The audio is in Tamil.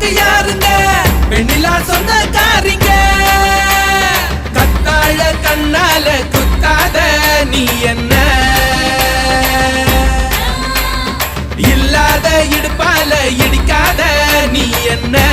எனக்கு யாருங்க வெண்ணிலா சொந்தக்காரிங்க கத்தாழ கண்ணால குத்தாத நீ என்ன இல்லாத இடுப்பால இடிக்காத நீ என்ன